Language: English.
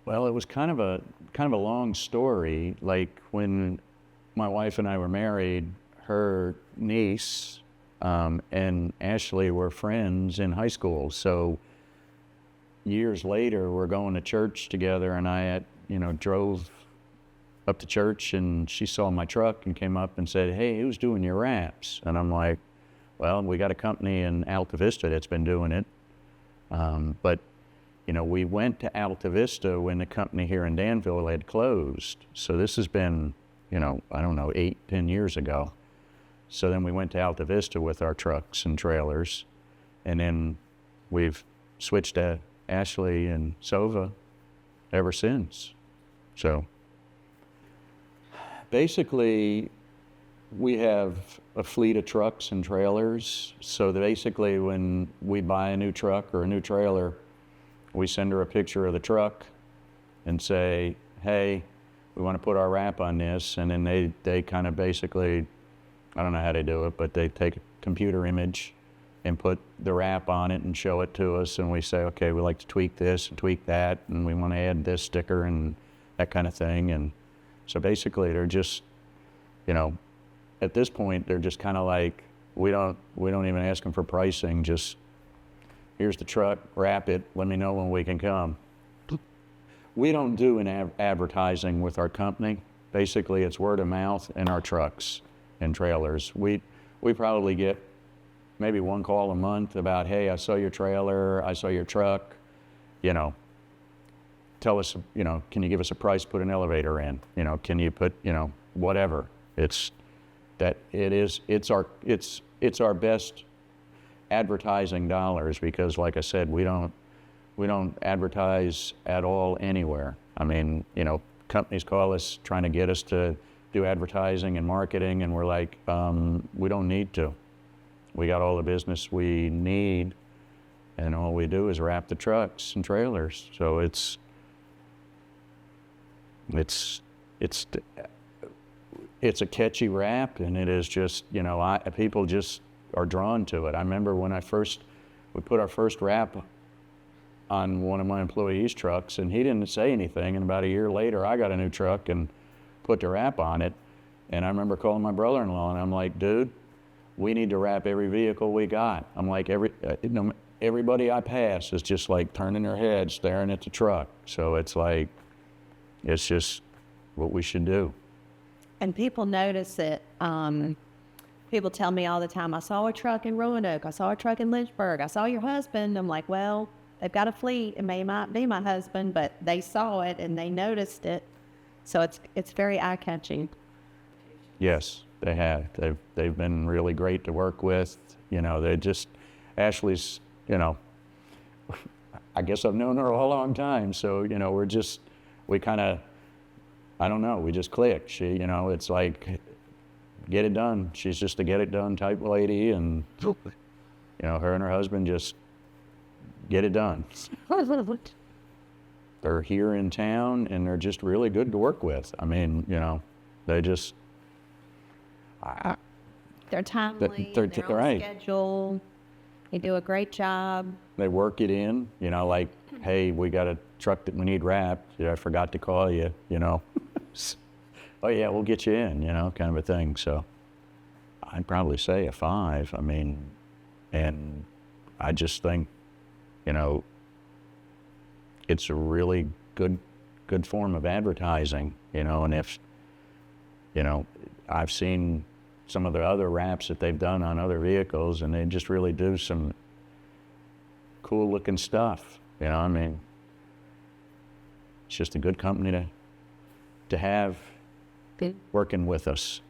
Well, it was kind of a long story. Like when my wife and I were married, her niece and Ashley were friends in high school. So years later, we're going to church together, and I drove up to church, and she saw my truck and came up and said, "Hey, who's doing your wraps?" And I'm like, "Well, we got a company in Alta Vista that's been doing it." But we went to Alta Vista when the company here in Danville had closed. So this has been, I don't know, 8-10 years ago. So then we went to Alta Vista with our trucks and trailers, and then we've switched to Ashley and SoVA ever since. So basically, we have a fleet of trucks and trailers. So that basically when we buy a new truck or a new trailer, we send her a picture of the truck and say, "Hey, we want to put our wrap on this." And then they kind of basically, I don't know how they do it, but they take a computer image and put the wrap on it and show it to us. And we say, "Okay, we like to tweak this and tweak that, and we want to add this sticker and that kind of thing." And so basically they're just, at this point, they're just kind of like, we don't even ask them for pricing. Just, here's the truck, wrap it, let me know when we can come. We don't do an advertising with our company. Basically, it's word of mouth and our trucks and trailers. We probably get maybe one call a month about, "Hey, I saw your trailer, I saw your truck, tell us, can you give us a price, put an elevator in, can you put, whatever." It's our best advertising dollars, because like I said, we don't advertise at all anywhere. I mean, companies call us trying to get us to do advertising and marketing, and we're like, we don't need to. We got all the business we need, and all we do is wrap the trucks and trailers. So it's a catchy wrap, and it is just, people just are drawn to it. I remember when we put our first wrap on one of my employees' trucks, and he didn't say anything, and about a year later I got a new truck and put the wrap on it. And I remember calling my brother-in-law, and I'm like, "Dude, we need to wrap every vehicle we got." I'm like, everybody I pass is just like turning their head, staring at the truck. So it's like, it's just what we should do. And people notice it. People tell me all the time, "I saw a truck in Roanoke, I saw a truck in Lynchburg, I saw your husband." I'm like, well, they've got a fleet. It may not be my husband, but they saw it and they noticed it. So it's very eye-catching. Yes, they have. They've been really great to work with. Ashley's, I guess I've known her a long time. So, we kind of, I don't know, we just click. She, it's like, get it done. She's just a get it done type lady, and her and her husband just get it done. They're here in town, and they're just really good to work with. I mean, they just, they're timely, they're on right. schedule. They do a great job. They work it in, like, "Hey, we got a truck that we need wrapped. I forgot to call you, "Oh yeah, we'll get you in," kind of a thing. So I'd probably say a 5. I mean, and I just think, it's a really good form of advertising, and if, I've seen some of the other wraps that they've done on other vehicles, and they just really do some cool looking stuff. I mean, it's just a good company to have working with us.